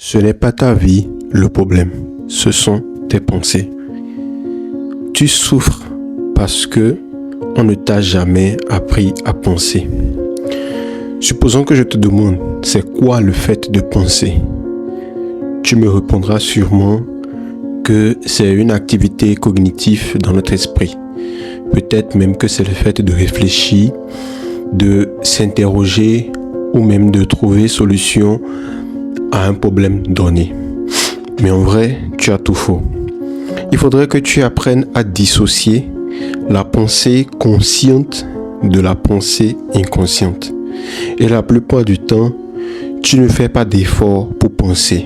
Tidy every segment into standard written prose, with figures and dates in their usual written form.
Ce n'est pas ta vie le problème, ce sont tes pensées. Tu souffres parce que on ne t'a jamais appris à penser. Supposons que je te demande, c'est quoi le fait de penser? Tu me répondras sûrement que c'est une activité cognitive dans notre esprit. Peut-être même que c'est le fait de réfléchir, de s'interroger ou même de trouver solution à un problème donné. Mais en vrai, tu as tout faux. Il faudrait que tu apprennes à dissocier la pensée consciente de la pensée inconsciente. Et la plupart du temps, tu ne fais pas d'effort pour penser.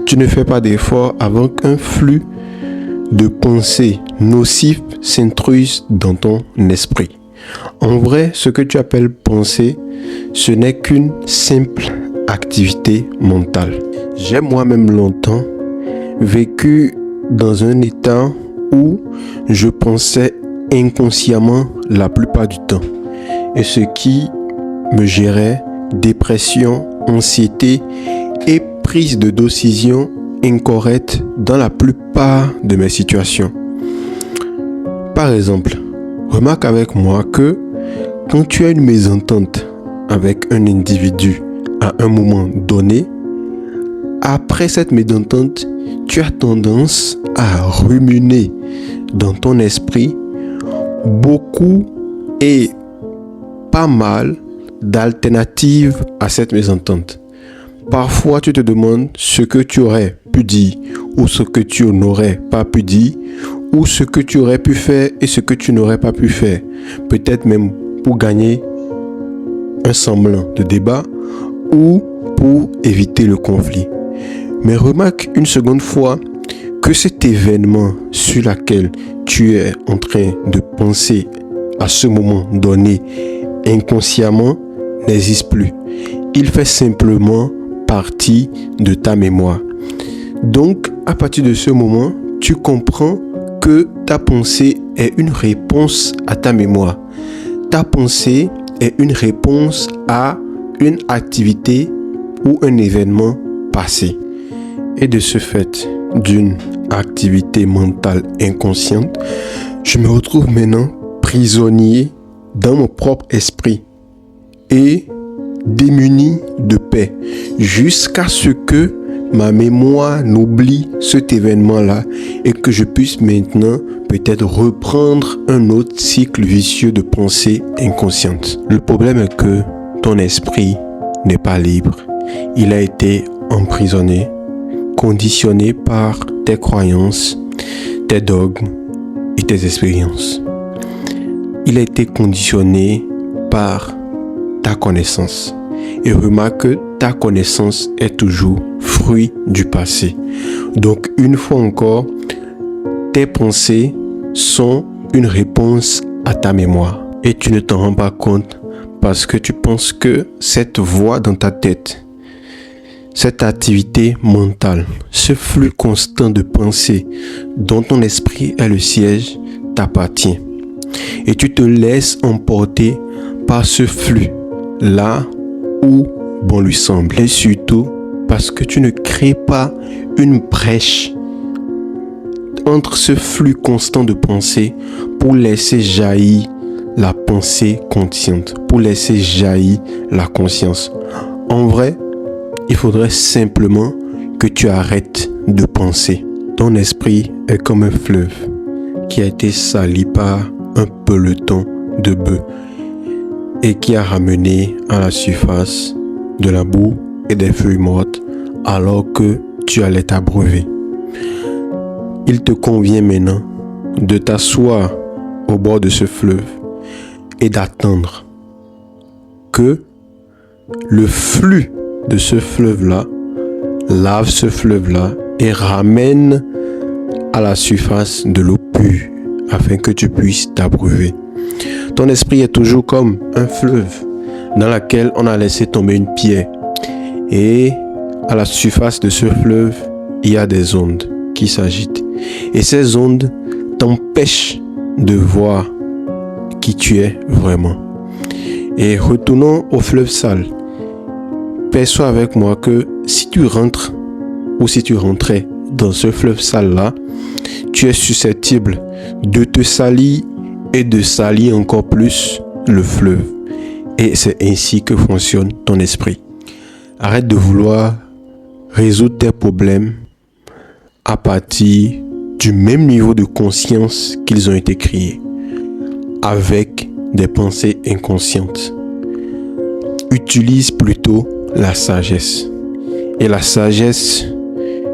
Tu ne fais pas d'effort avant qu'un flux de pensées nocives s'intruse dans ton esprit. En vrai, ce que tu appelles penser, ce n'est qu'une simple activité mentale. J'ai moi-même longtemps vécu dans un état où je pensais inconsciemment la plupart du temps. Et ce qui me gérait dépression, anxiété et prise de décision incorrecte dans la plupart de mes situations. Par exemple, remarque avec moi que quand tu as une mésentente avec un individu à un moment donné, après cette mésentente, tu as tendance à ruminer dans ton esprit beaucoup et pas mal d'alternatives à cette mésentente. Parfois, tu te demandes ce que tu aurais pu dire ou ce que tu n'aurais pas pu dire ou ce que tu aurais pu faire et ce que tu n'aurais pas pu faire. Peut-être même pour gagner un semblant de débat ou pour éviter le conflit. Mais remarque une seconde fois que cet événement sur lequel tu es en train de penser à ce moment donné inconsciemment n'existe plus. Il fait simplement partie de ta mémoire. Donc, à partir de ce moment, tu comprends que ta pensée est une réponse à ta mémoire. Ta pensée est une réponse à une activité ou un événement passé. Et de ce fait, d'une activité mentale inconsciente, je me retrouve maintenant prisonnier dans mon propre esprit et démuni de paix jusqu'à ce que ma mémoire n'oublie cet événement-là et que je puisse maintenant peut-être reprendre un autre cycle vicieux de pensée inconsciente. Le problème est que ton esprit n'est pas libre. Il a été emprisonné, conditionné par tes croyances, tes dogmes et tes expériences. Il a été conditionné par ta connaissance. Et remarque que ta connaissance est toujours fruit du passé. Donc, une fois encore, tes pensées sont une réponse à ta mémoire. Et tu ne t'en rends pas compte parce que tu penses que cette voix dans ta tête, cette activité mentale, ce flux constant de pensées dont ton esprit est le siège, t'appartient. Et tu te laisses emporter par ce flux là où bon lui semble. Et surtout parce que tu ne crées pas une brèche entre ce flux constant de pensée pour laisser jaillir la pensée consciente, pour laisser jaillir la conscience. En vrai, il faudrait simplement que tu arrêtes de penser. Ton esprit est comme un fleuve qui a été sali par un peloton de bœufs et qui a ramené à la surface de la boue et des feuilles mortes alors que tu allais t'abreuver. Il te convient maintenant de t'asseoir au bord de ce fleuve et d'attendre que le flux de ce fleuve-là lave ce fleuve-là et ramène à la surface de l'eau pure afin que tu puisses t'abreuver. Ton esprit est toujours comme un fleuve dans lequel on a laissé tomber une pierre. Et à la surface de ce fleuve, il y a des ondes qui s'agitent. Et ces ondes t'empêchent de voir qui tu es vraiment. Et retournons au fleuve sale. Perçois avec moi que si tu rentres ou si tu rentrais dans ce fleuve sale-là, tu es susceptible de te salir et de salir encore plus le fleuve. Et c'est ainsi que fonctionne ton esprit. Arrête de vouloir résoudre tes problèmes à partir du même niveau de conscience qu'ils ont été créés, avec des pensées inconscientes. Utilise plutôt la sagesse. Et la sagesse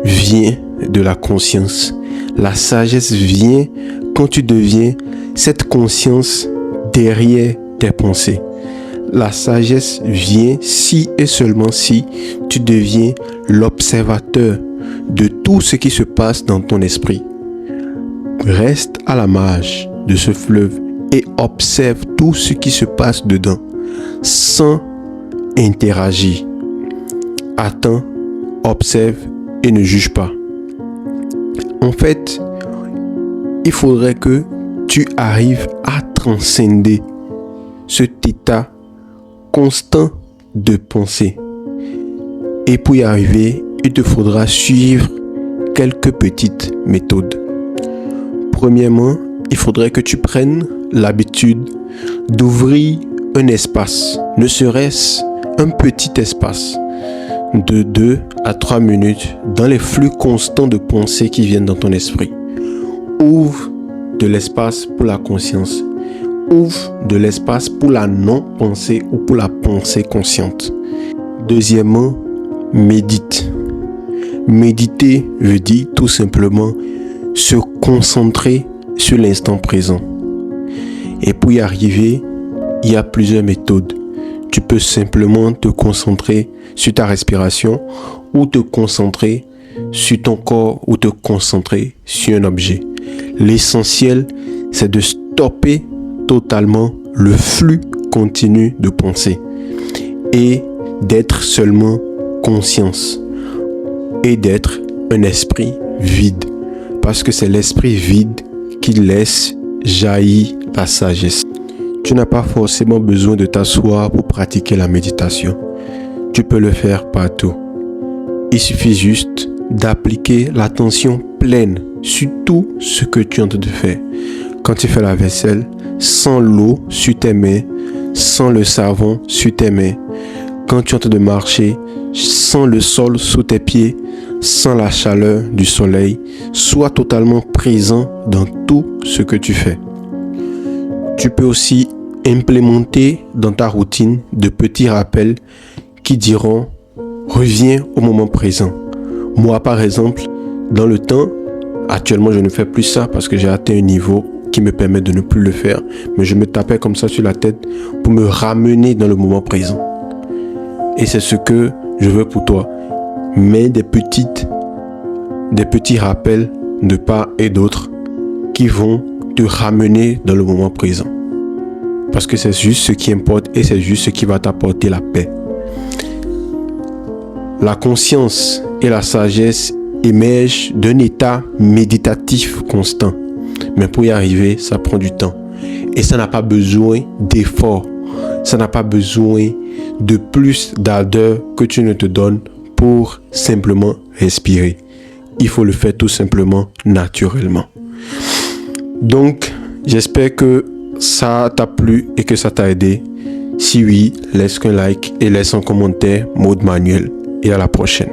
vient de la conscience. La sagesse vient quand tu deviens cette conscience derrière tes pensées. La sagesse vient si et seulement si tu deviens l'observateur de tout ce qui se passe dans ton esprit. Reste à la marge de ce fleuve et observe tout ce qui se passe dedans sans interagir. Attends, observe et ne juge pas. En fait, il faudrait que tu arrives à transcender cet état constant de pensée. Et pour y arriver, il te faudra suivre quelques petites méthodes. Premièrement, il faudrait que tu prennes l'habitude d'ouvrir un espace, ne serait-ce un petit espace de 2 à 3 minutes dans les flux constants de pensées qui viennent dans ton esprit. Ouvre de l'espace pour la conscience. Ouvre de l'espace pour la non-pensée ou pour la pensée consciente. Deuxièmement, médite. Méditer veut dire tout simplement se concentrer sur l'instant présent. Et pour y arriver, il y a plusieurs méthodes. Tu peux simplement te concentrer sur ta respiration ou te concentrer sur ton corps ou te concentrer sur un objet. L'essentiel, c'est de stopper totalement le flux continu de pensée et d'être seulement conscience et d'être un esprit vide. Parce que c'est l'esprit vide qui laisse jaillir la sagesse. Tu n'as pas forcément besoin de t'asseoir pour pratiquer la méditation. Tu peux le faire partout. Il suffit juste d'appliquer l'attention pleine sur tout ce que tu es en train de faire. Quand tu fais la vaisselle, sans l'eau sur tes mains, sans le savon sur tes mains. Quand tu es en train de marcher, sans le sol sous tes pieds, sans la chaleur du soleil, sois totalement présent dans tout ce que tu fais. Tu peux aussi implémenter dans ta routine de petits rappels qui diront « Reviens au moment présent ». Moi, par exemple, dans le temps, actuellement, je ne fais plus ça parce que j'ai atteint un niveau qui me permet de ne plus le faire. Mais je me tapais comme ça sur la tête pour me ramener dans le moment présent. Et c'est ce que je veux pour toi. Mais des petits rappels de part et d'autre qui vont te ramener dans le moment présent. Parce que c'est juste ce qui importe et c'est juste ce qui va t'apporter la paix. La conscience et la sagesse émergent d'un état méditatif constant. Mais pour y arriver, ça prend du temps. Et ça n'a pas besoin d'effort. Ça n'a pas besoin de plus d'ardeur que tu ne te donnes pour simplement respirer. Il faut le faire tout simplement naturellement. Donc, j'espère que ça t'a plu et que ça t'a aidé. Si oui, laisse un like et laisse un commentaire, Maud Manuel. Et à la prochaine.